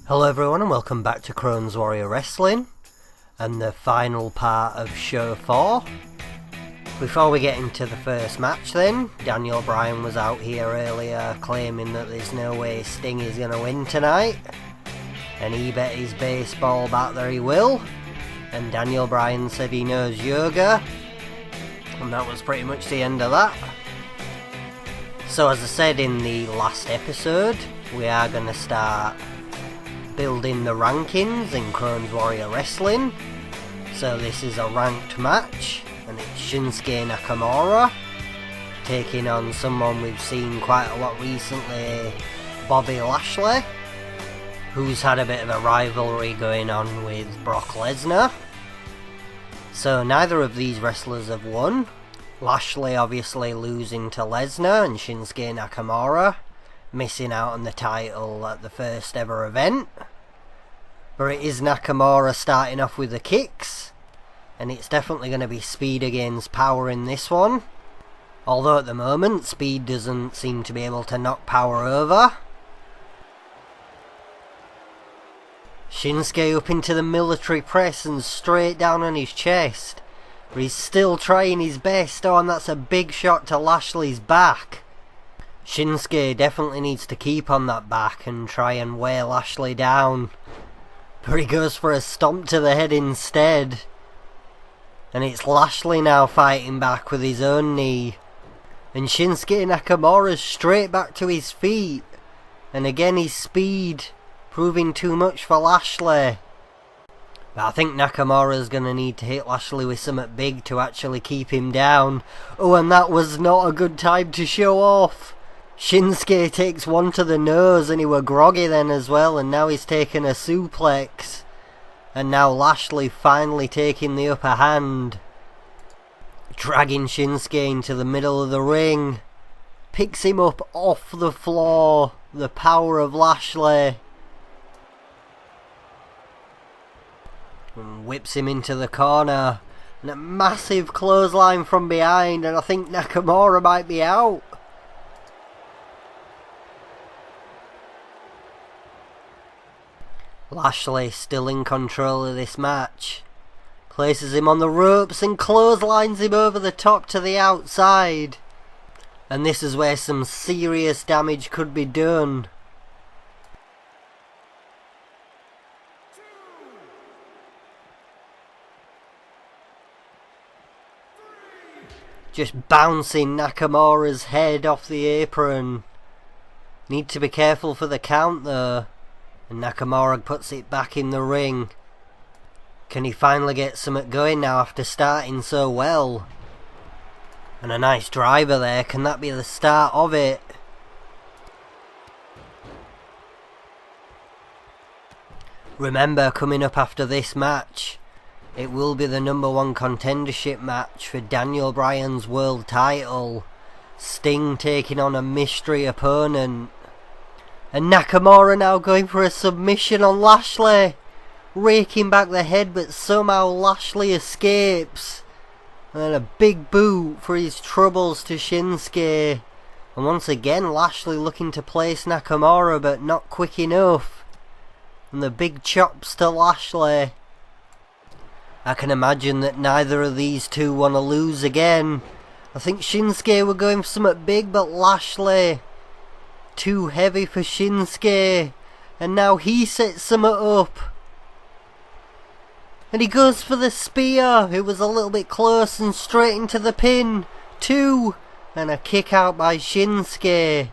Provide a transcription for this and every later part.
Hello everyone and welcome back to Crohns Warrior Wrestling and the final part of Show 4. Before we get into the first match then, Daniel Bryan was out here earlier claiming that there's no way Sting is going to win tonight, and he bet his baseball bat that he will, and Daniel Bryan said he knows yoga, and that was pretty much the end of that. So as I said in the last episode, we are going to start building the rankings in Crohns Warrior Wrestling. So this is a ranked match, and it's Shinsuke Nakamura taking on someone we've seen quite a lot recently, Bobby Lashley, who's had a bit of a rivalry going on with Brock Lesnar. So neither of these wrestlers have won. Lashley obviously losing to Lesnar, and Shinsuke Nakamura missing out on the title at the first ever event. But it is Nakamura starting off with the kicks, and it's definitely going to be speed against power in this one. Although at the moment speed doesn't seem to be able to knock power over. Shinsuke up into the military press and straight down on his chest. But he's still trying his best. Oh, and that's a big shot to Lashley's back. Shinsuke definitely needs to keep on that back and try and wear Lashley down. But he goes for a stomp to the head instead. And it's Lashley now fighting back with his own knee. And Shinsuke Nakamura's straight back to his feet. And again his speed proving too much for Lashley. But I think Nakamura's going to need to hit Lashley with something big to actually keep him down. Oh, and that was not a good time to show off. Shinsuke takes one to the nose, and he were groggy then as well, and now he's taking a suplex. And now Lashley finally taking the upper hand. Dragging Shinsuke into the middle of the ring. Picks him up off the floor. The power of Lashley. And whips him into the corner. And a massive clothesline from behind, and I think Nakamura might be out. Lashley still in control of this match. Places him on the ropes and clotheslines him over the top to the outside. And this is where some serious damage could be done. Just bouncing Nakamura's head off the apron. Need to be careful for the count though. And Nakamura puts it back in the ring. Can he finally get something going now after starting so well? And a nice driver there. Can that be the start of it? Remember, coming up after this match, it will be the #1 contendership match for Daniel Bryan's world title. Sting taking on a mystery opponent. And Nakamura now going for a submission on Lashley. Raking back the head, but somehow Lashley escapes. And a big boot for his troubles to Shinsuke. And once again Lashley looking to place Nakamura, but not quick enough. And the big chops to Lashley. I can imagine that neither of these two want to lose again. I think Shinsuke were going for something big, but Lashley too heavy for Shinsuke. And now he sets something up. And he goes for the spear. It was a little bit close, and straight into the pin. 2. And a kick out by Shinsuke. I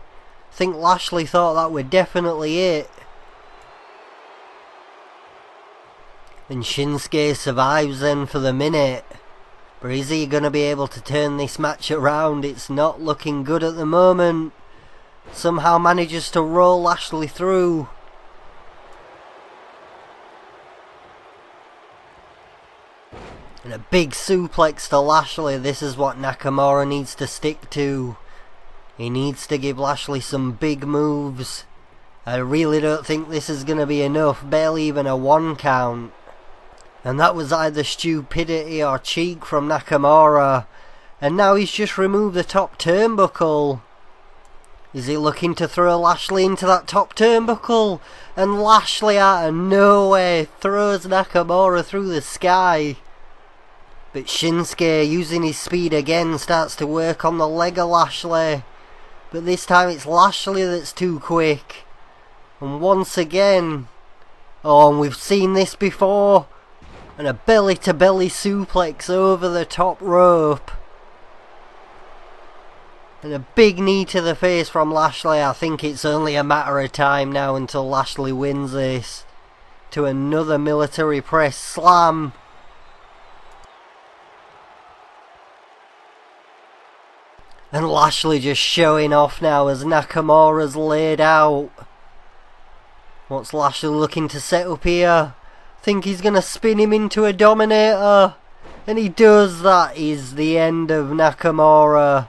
think Lashley thought that were definitely it. And Shinsuke survives then for the minute. But is he going to be able to turn this match around? It's not looking good at the moment. Somehow manages to roll Lashley through. And a big suplex to Lashley. This is what Nakamura needs to stick to. He needs to give Lashley some big moves. I really don't think this is going to be enough. Barely even a 1 count. And that was either stupidity or cheek from Nakamura. And now he's just removed the top turnbuckle. Is he looking to throw Lashley into that top turnbuckle? And Lashley out of nowhere throws Nakamura through the sky. But Shinsuke, using his speed again, starts to work on the leg of Lashley. But this time it's Lashley that's too quick. And once again... Oh, and we've seen this before. And a belly-to-belly suplex over the top rope. And a big knee to the face from Lashley. I think it's only a matter of time now until Lashley wins this. To another military press slam. And Lashley just showing off now as Nakamura's laid out. What's Lashley looking to set up here? Think he's going to spin him into a Dominator. And he does. That is the end of Nakamura.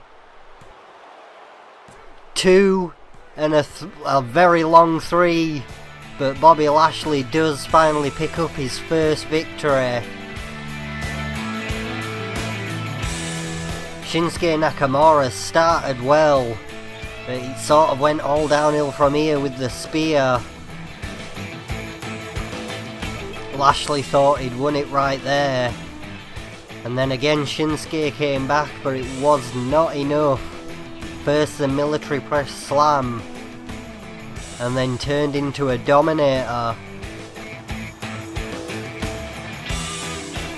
2 and a very long 3, but Bobby Lashley does finally pick up his first victory. Shinsuke Nakamura started well, but he sort of went all downhill from here with the spear. Lashley thought he'd won it right there, and then again Shinsuke came back, but it was not enough. First the military press slam, and then turned into a Dominator.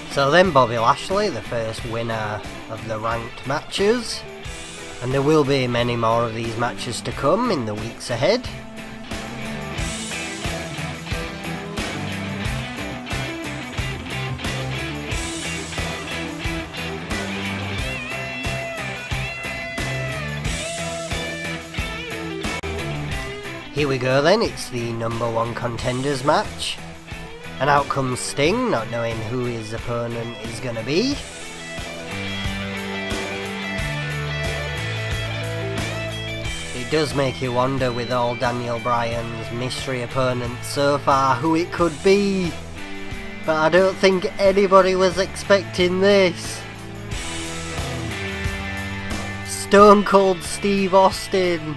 So then Bobby Lashley, the first winner of the ranked matches, and there will be many more of these matches to come in the weeks ahead. Here we go then, it's the number 1 contenders match. And out comes Sting, not knowing who his opponent is going to be. It does make you wonder, with all Daniel Bryan's mystery opponents so far, who it could be. But I don't think anybody was expecting this. Stone Cold Steve Austin.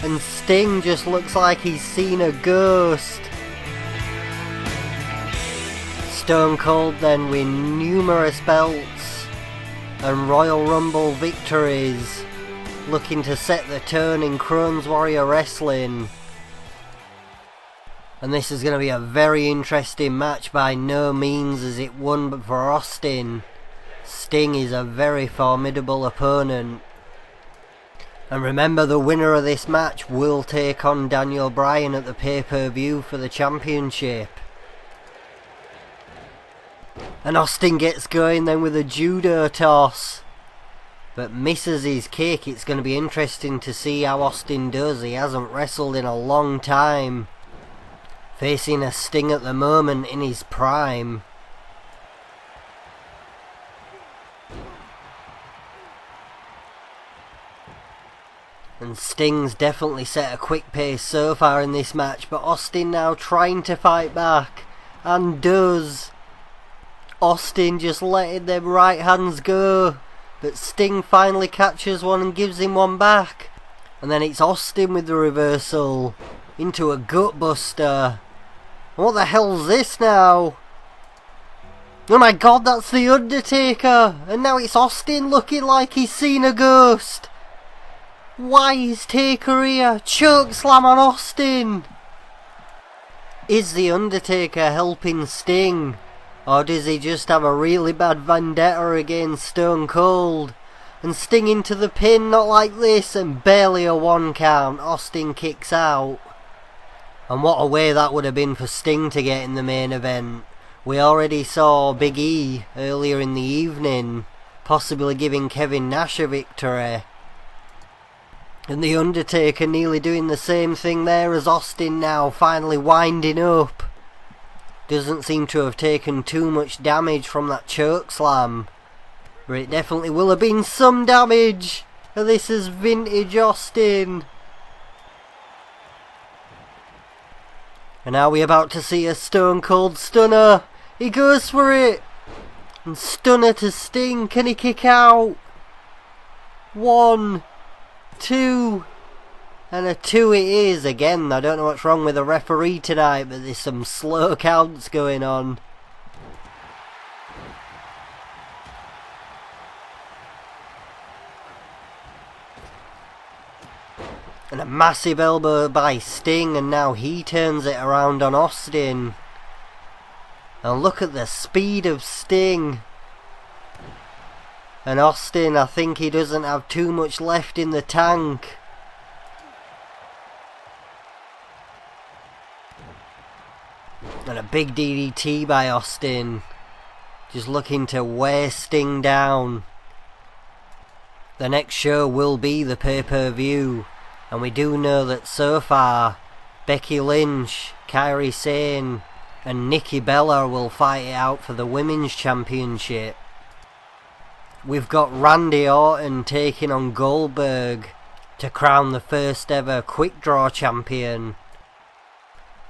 And Sting just looks like he's seen a ghost. Stone Cold then with numerous belts and Royal Rumble victories, looking to set the tone in Crohns Warrior Wrestling. And this is going to be a very interesting match. By no means is it one for Austin. Sting is a very formidable opponent. And remember, the winner of this match will take on Daniel Bryan at the pay-per-view for the championship. And Austin gets going then with a judo toss, but misses his kick. It's going to be interesting to see how Austin does. He hasn't wrestled in a long time. Facing a Sting at the moment in his prime. And Sting's definitely set a quick pace so far in this match, but Austin now trying to fight back, and does. Austin just letting them right hands go, but Sting finally catches one and gives him one back. And then it's Austin with the reversal into a gutbuster. What the hell's this now? Oh my god, that's The Undertaker! And now it's Austin looking like he's seen a ghost. Why is Taker here? Choke slam on Austin! Is The Undertaker helping Sting? Or does he just have a really bad vendetta against Stone Cold? And Sting into the pin, not like this, and barely a 1 count. Austin kicks out. And what a way that would have been for Sting to get in the main event. We already saw Big E earlier in the evening, possibly giving Kevin Nash a victory. And The Undertaker nearly doing the same thing there as Austin now, finally winding up. Doesn't seem to have taken too much damage from that choke slam, but it definitely will have been some damage. And this is vintage Austin. And are we about to see a Stone Cold Stunner? He goes for it. And Stunner to Sting. Can he kick out? 1, 2, And a 2 it is. Again, I don't know what's wrong with the referee tonight, but there's some slow counts going on. And a massive elbow by Sting, and now he turns it around on Austin. And look at the speed of Sting. And Austin, I think he doesn't have too much left in the tank. And a big DDT by Austin. Just looking to wear Sting down. The next show will be the pay-per-view. And we do know that so far, Becky Lynch, Kairi Sane and Nikki Bella will fight it out for the Women's Championship. We've got Randy Orton taking on Goldberg to crown the first ever Quick Draw Champion.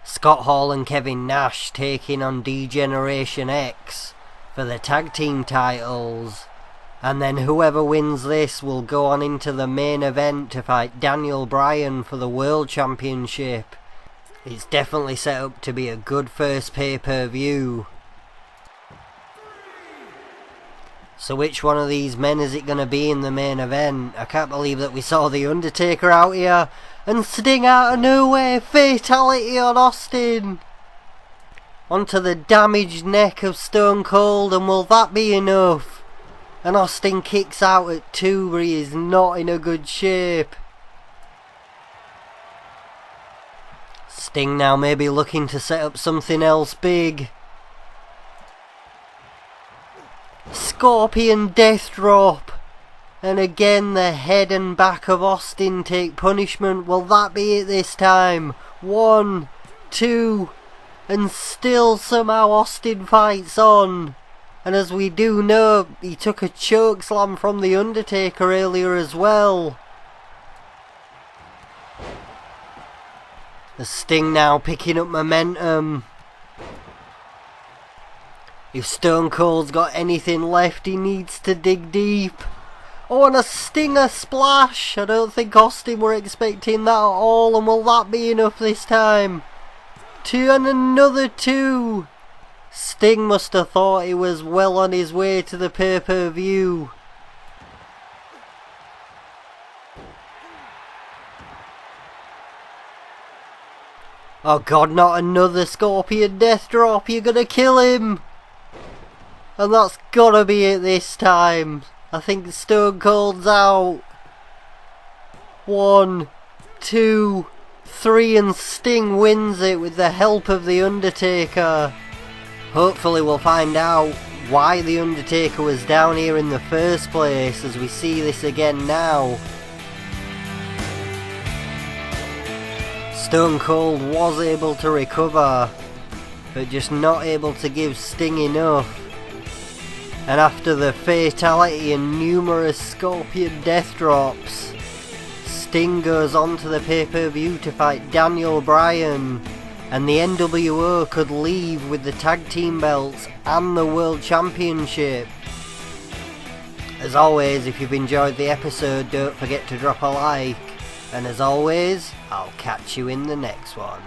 Scott Hall and Kevin Nash taking on D-Generation X for the tag team titles. And then whoever wins this will go on into the main event to fight Daniel Bryan for the World Championship. It's definitely set up to be a good first pay-per-view. So which one of these men is it going to be in the main event? I can't believe that we saw The Undertaker out here. And Sting out of nowhere, fatality on Austin. Onto the damaged neck of Stone Cold, and will that be enough? And Austin kicks out at 2, but he is not in a good shape. Sting now maybe looking to set up something else big. Scorpion Death Drop. And again the head and back of Austin take punishment. Will that be it this time? 1, 2, and still somehow Austin fights on. And as we do know, he took a choke slam from The Undertaker earlier as well. The Sting now picking up momentum. If Stone Cold's got anything left, he needs to dig deep. Oh, and a Stinger splash. I don't think Austin were expecting that at all. And will that be enough this time? 2 and another 2. Sting must have thought he was well on his way to the pay-per-view. Oh god, not another Scorpion Death Drop. You're gonna kill him. And that's gotta be it this time. I think Stone Cold's out. 1, 2, 3, and Sting wins it with the help of The Undertaker. Hopefully we'll find out why The Undertaker was down here in the first place as we see this again now. Stone Cold was able to recover, but just not able to give Sting enough. And after the fatality and numerous Scorpion Death Drops, Sting goes on to the pay-per-view to fight Daniel Bryan. And the NWO could leave with the tag team belts and the World Championship. As always, if you've enjoyed the episode, don't forget to drop a like. And as always, I'll catch you in the next one.